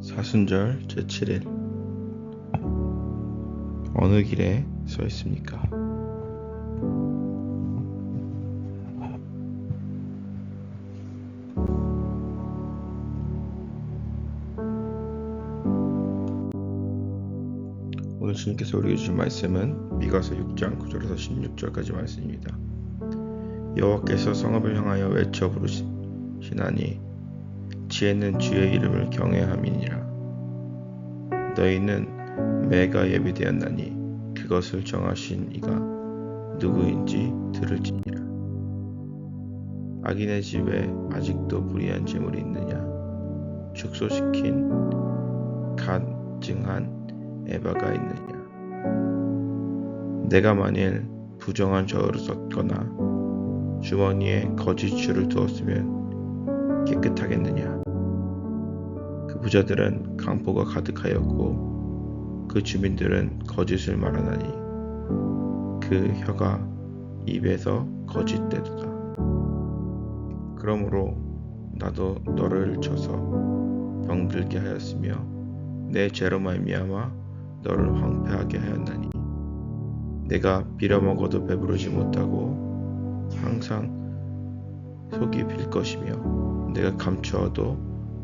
사순절 제7일 어느 길에 서 있습니까? 오늘 주님께서 우리에게 주신 말씀은 미가서 6장 9절에서 16절까지 말씀입니다. 여호와께서 성읍을 향하여 외쳐 부르시나니 지혜는 주의 이름을 경외함이니라. 너희는 매가 예비되었나니 그것을 정하신 이가 누구인지 들을지니라. 악인의 집에 아직도 불의한 재물이 있느냐? 축소시킨 간증한 에바가 있느냐? 내가 만일 부정한 저울을 썼거나 주머니에 거짓 줄을 두었으면 깨끗하겠느냐? 그 부자들은 강포가 가득하였고 그 주민들은 거짓을 말하나니 그 혀가 입에서 거짓되도다. 그러므로 나도 너를 쳐서 병들게 하였으며 내 죄로 말미암아 너를 황폐하게 하였나니 내가 빌어먹어도 배부르지 못하고 항상 속이 빌 것이며 내가 감추어도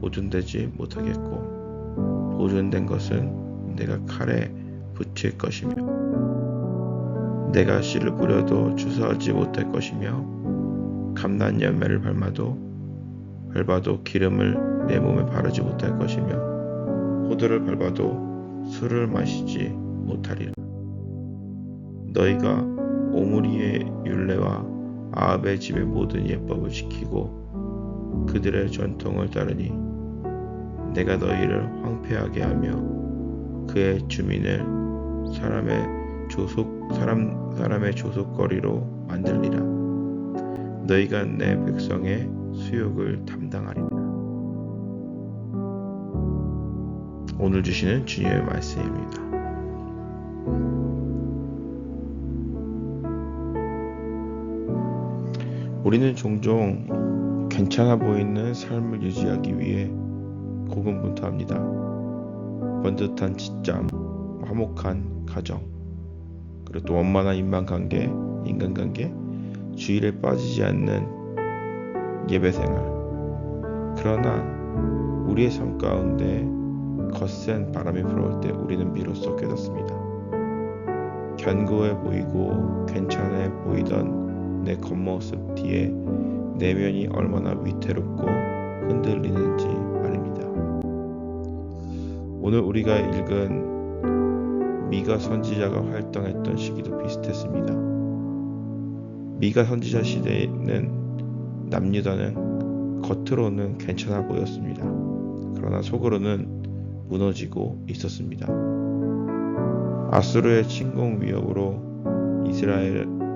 보존되지 못하겠고 보존된 것은 내가 칼에 붙일 것이며 내가 씨를 뿌려도 추수하지 못할 것이며 감난 열매를 밟아도 기름을 내 몸에 바르지 못할 것이며 호두를 밟아도 술을 마시지 못하리라. 너희가 오므리의 율례와 아합의 집의 모든 예법을 지키고 그들의 전통을 따르니 내가 너희를 황폐하게 하며 그의 주민을 사람의 조속거리로 만들리라. 너희가 내 백성의 수욕을 담당하리라. 오늘 주시는 주님의 말씀입니다. 우리는 종종 괜찮아 보이는 삶을 유지하기 위해 고군분투합니다. 번듯한 직장, 화목한 가정, 그리고 또 원만한 인간관계, 주일에 빠지지 않는 예배생활. 그러나 우리의 삶 가운데 거센 바람이 불어올 때 우리는 비로소 깨닫습니다. 견고해 보이고 괜찮아 보이던 내 겉모습 뒤에 내면이 얼마나 위태롭고 흔들리는지 말입니다. 오늘 우리가 읽은 미가 선지자가 활동했던 시기도 비슷했습니다. 미가 선지자 시대에는 남유다는 겉으로는 괜찮아 보였습니다. 그러나 속으로는 무너지고 있었습니다. 아수르의 침공 위협으로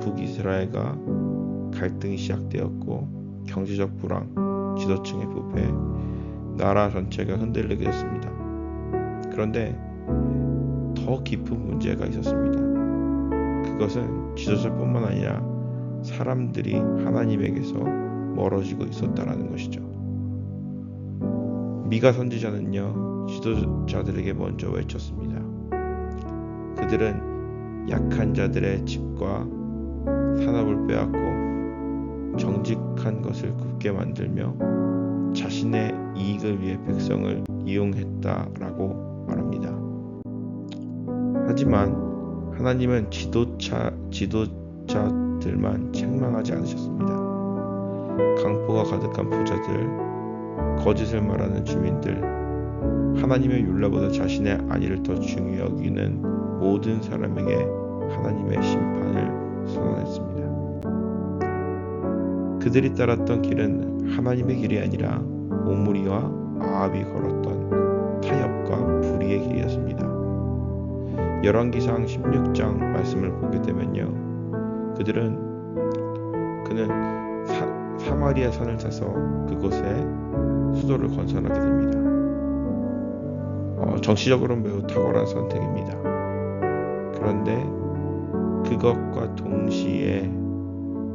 북이스라엘과 갈등이 시작되었고 경제적 불황, 지도층의 부패, 나라 전체가 흔들리게 됐습니다. 그런데 더 깊은 문제가 있었습니다. 그것은 지도자뿐만 아니라 사람들이 하나님에게서 멀어지고 있었다는 것이죠. 미가 선지자는요, 지도자들에게 먼저 외쳤습니다. 그들은 약한 자들의 집과 산업을 빼앗고 정직한 것을 굳게 만들며 자신의 이익을 위해 백성을 이용했다라고 말합니다. 하지만 하나님은 지도자들만 책망하지 않으셨습니다. 강포가 가득한 부자들, 거짓을 말하는 주민들, 하나님의 율례보다 자신의 안위를 더 중히 여기는 모든 사람에게 하나님의 심판을 선언했습니다. 그들이 따랐던 길은 하나님의 길이 아니라 오므리와 아합이 걸었던 타협과 불의의 길이었습니다. 열왕기상 16장 말씀을 보게 되면요, 그는 사마리아 산을 타서 그곳에 수도를 건설하게 됩니다. 정치적으로는 매우 탁월한 선택입니다. 그런데 그것과 동시에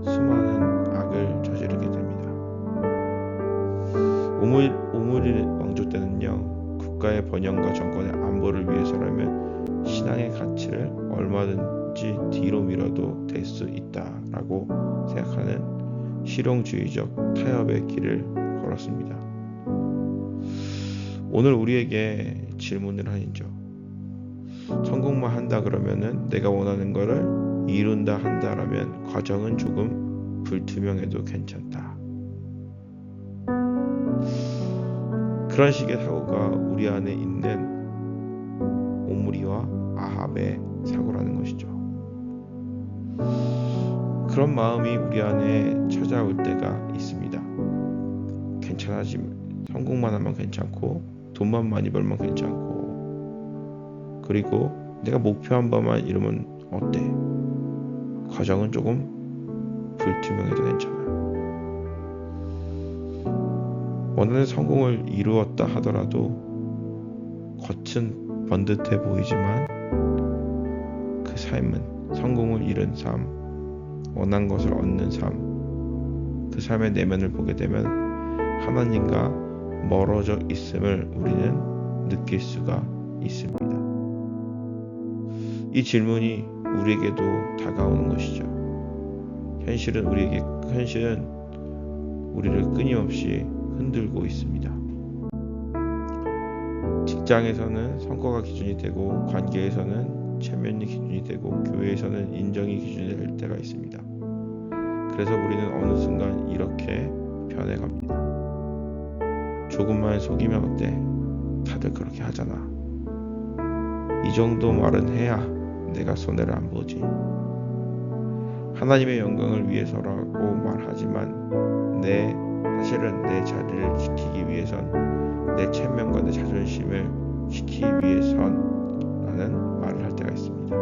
수많은 악을 저지르게 됩니다. 오므리 왕조 때는요, 국가의 번영과 정권의 안보를 위해서라면 신앙의 가치를 얼마든지 뒤로 밀어도 될 수 있다라고 생각하는 실용주의적 타협의 길을 걸었습니다. 오늘 우리에게 질문을 하죠. 성공만 한다 그러면은 내가 원하는 거를 이룬다 한다라면 과정은 조금 불투명해도 괜찮다. 그런 식의 사고가 우리 안에 있는 오므리와 아합의 사고라는 것이죠. 그런 마음이 우리 안에 찾아올 때가 있습니다. 괜찮아지면 성공만 하면 괜찮고 돈만 많이 벌면 괜찮고 그리고 내가 목표한 바만 이루면 어때? 과정은 조금 불투명해도 괜찮아요. 원하는 성공을 이루었다 하더라도 겉은 번듯해 보이지만 그 삶은 성공을 이룬 삶, 원한 것을 얻는 삶, 그 삶의 내면을 보게 되면 하나님과 멀어져 있음을 우리는 느낄 수가 있습니다. 이 질문이 우리에게도 다가오는 것이죠. 현실은 우리를 끊임없이 흔들고 있습니다. 직장에서는 성과가 기준이 되고 관계에서는 체면이 기준이 되고 교회에서는 인정이 기준이 될 때가 있습니다. 그래서 우리는 어느 순간 이렇게 변해갑니다. 조금만 속이면 어때? 다들 그렇게 하잖아. 이 정도 말은 해야 내가 손해를 안 보지. 하나님의 영광을 위해서라고 말하지만 사실은 내 자리를 지키기 위해선 내 체면과 내 자존심을 지키기 위해선 라는 말을 할 때가 있습니다.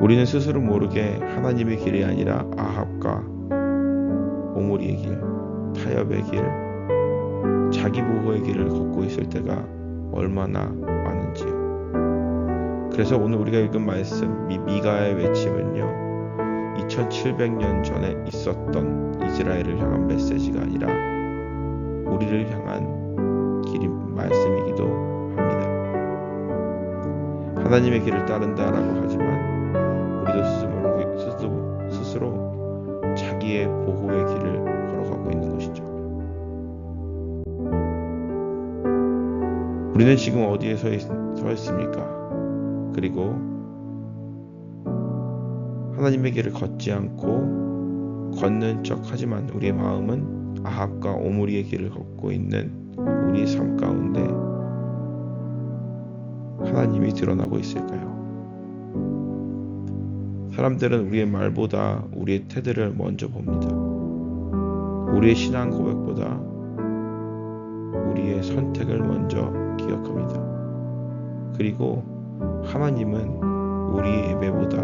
우리는 스스로 모르게 하나님의 길이 아니라 아합과 오므리의 길, 타협의 길, 자기 보호의 길을 걷고 있을 때가 얼마나 많은지요. 그래서 오늘 우리가 읽은 말씀 미가의 외침은요, 2700년 전에 있었던 이스라엘을 향한 메시지가 아니라 우리를 향한 길이 말씀이기도 합니다. 하나님의 길을 따른다라고 하지만 우리도 스스로 자기의 보호의 길을 걸어가고 있는 것이죠. 우리는 지금 어디에 서 있습니까? 그리고 하나님의 길을 걷지 않고 걷는 척 하지만 우리의 마음은 아합과 오므리의 길을 걷고 있는 우리의 삶 가운데 하나님이 드러나고 있을까요? 사람들은 우리의 말보다 우리의 태도를 먼저 봅니다. 우리의 신앙 고백보다 우리의 선택을 먼저 기억합니다. 그리고 하나님은 우리의 예배보다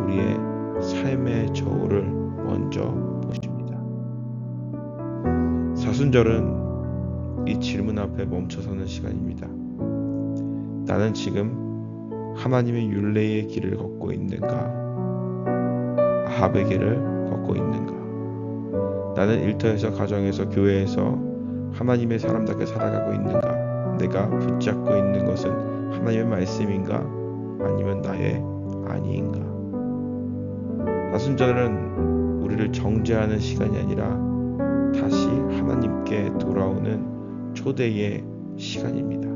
우리의 삶의 저울을 먼저 보십니다. 사순절은 이 질문 앞에 멈춰서는 시간입니다. 나는 지금 하나님의 율례의 길을 걷고 있는가? 아합의 길을 걷고 있는가? 나는 일터에서, 가정에서, 교회에서 하나님의 사람답게 살아가고 있는가? 내가 붙잡고 있는 것은 하나님의 말씀인가? 아니면 나의 아니인가? 사순절은 우리를 정죄하는 시간이 아니라 다시 하나님께 돌아오는 초대의 시간입니다.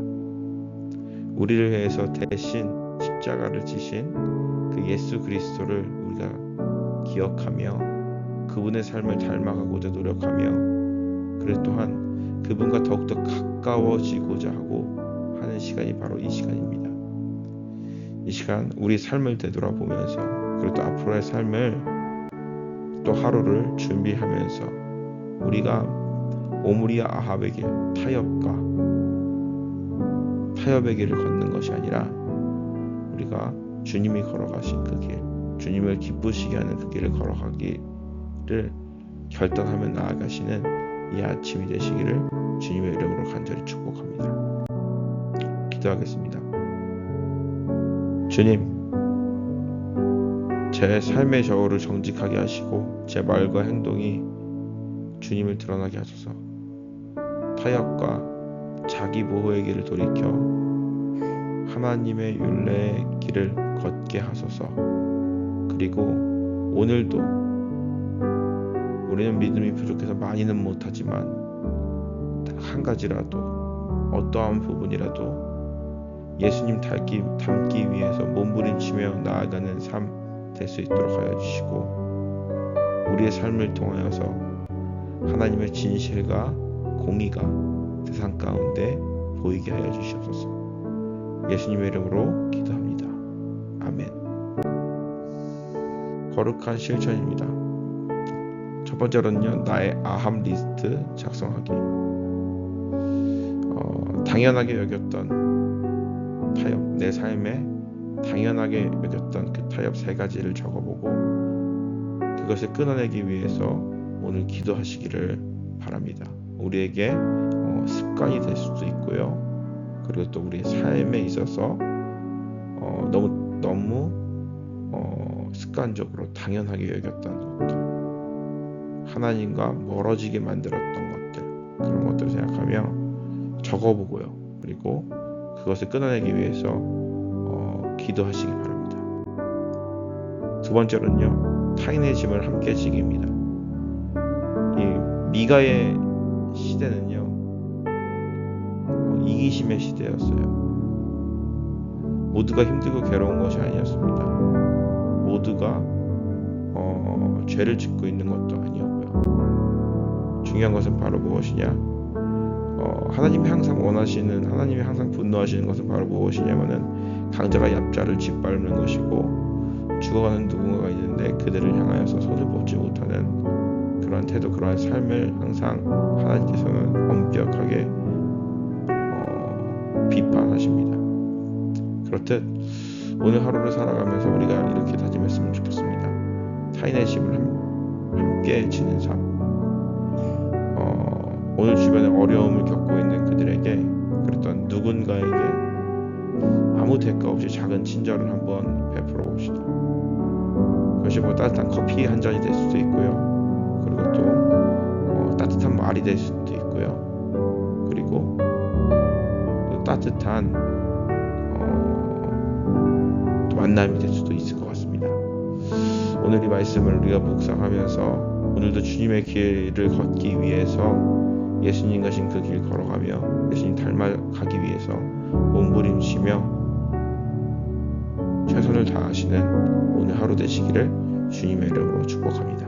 우리를 위해서 대신 십자가를 지신 그 예수 그리스도를 우리가 기억하며 그분의 삶을 닮아가고자 노력하며 그리고 또한 그분과 더욱더 가까워지고자 하고 하는 시간이 바로 이 시간입니다. 이 시간 우리 삶을 되돌아보면서 그리고 또 앞으로의 삶을 또 하루를 준비하면서 우리가 오므리와 아합의 길, 타협의 길을 걷는 것이 아니라 우리가 주님이 걸어가신 그 길, 주님을 기쁘시게 하는 그 길을 걸어가기를 결단하며 나아가시는 이 아침이 되시기를 주님의 이름으로 간절히 축복합니다. 기도하겠습니다. 주님, 제 삶의 저울을 정직하게 하시고 제 말과 행동이 주님을 드러나게 하소서. 타협과 자기 보호의 길을 돌이켜 하나님의 율례의 길을 걷게 하소서. 그리고 오늘도 우리는 믿음이 부족해서 많이는 못하지만 한 가지라도 어떠한 부분이라도 예수님 닮기 위해서 몸부림치며 나아가는 삶 될 수 있도록 하여 주시고, 우리의 삶을 통하여서 하나님의 진실과 공의가 세상 가운데 보이게 하여 주시옵소서. 예수님의 이름으로 기도합니다. 아멘. 거룩한 실천입니다. 첫 번째로는요, 나의 아합 리스트 작성하기. 당연하게 여겼던 타협, 내 삶에 당연하게 여겼던 그 타협 3가지를 적어보고 그것을 끊어내기 위해서 오늘 기도하시기를 바랍니다. 우리에게 습관이 될 수도 있고요. 그리고 또 우리 삶에 있어서 너무 습관적으로 당연하게 여겼던 것들, 하나님과 멀어지게 만들었던 것들, 그런 것들을 생각하며 적어보고요. 그리고 그것을 끊어내기 위해서 기도하시기 바랍니다. 두 번째로는요, 타인의 짐을 함께 지깁니다. 이 미가의 시대는요, 이기심의 시대였어요. 모두가 힘들고 괴로운 것이 아니었습니다. 모두가 죄를 짓고 있는 것도 아니었고요. 중요한 것은 바로 무엇이냐? 하나님이 항상 원하시는, 하나님이 항상 분노하시는 것은 바로 무엇이냐면은 강자가 얕자를 짓밟는 것이고, 죽어가는 누군가가 있는데 그들을 향하여서 손을 뻗지 못하는 그러한 태도, 그러한 삶을 항상 하나님께서는 엄격하게 비판하십니다. 그렇듯 오늘 하루를 살아가면서 우리가 이렇게 다짐했으면 좋겠습니다. 타인의 짐을 함께 지는 삶. 오늘 주변에 어려움을 겪고 있는 그들에게, 그랬던 누군가에게 아무 대가 없이 작은 친절을 한번 베풀어 봅시다. 그것이 따뜻한 커피 한 잔이 될 수도 있고요. 그리고 또 따뜻한 말이 될 수도 있고요. 그리고 또 따뜻한 또 만남이 될 수도 있을 것 같습니다. 오늘 이 말씀을 우리가 묵상하면서 오늘도 주님의 길을 걷기 위해서 예수님 가신 그 길 걸어가며 예수님 닮아가기 위해서 몸부림치며 최선을 다하시는 오늘 하루 되시기를 주님의 이름으로 축복합니다.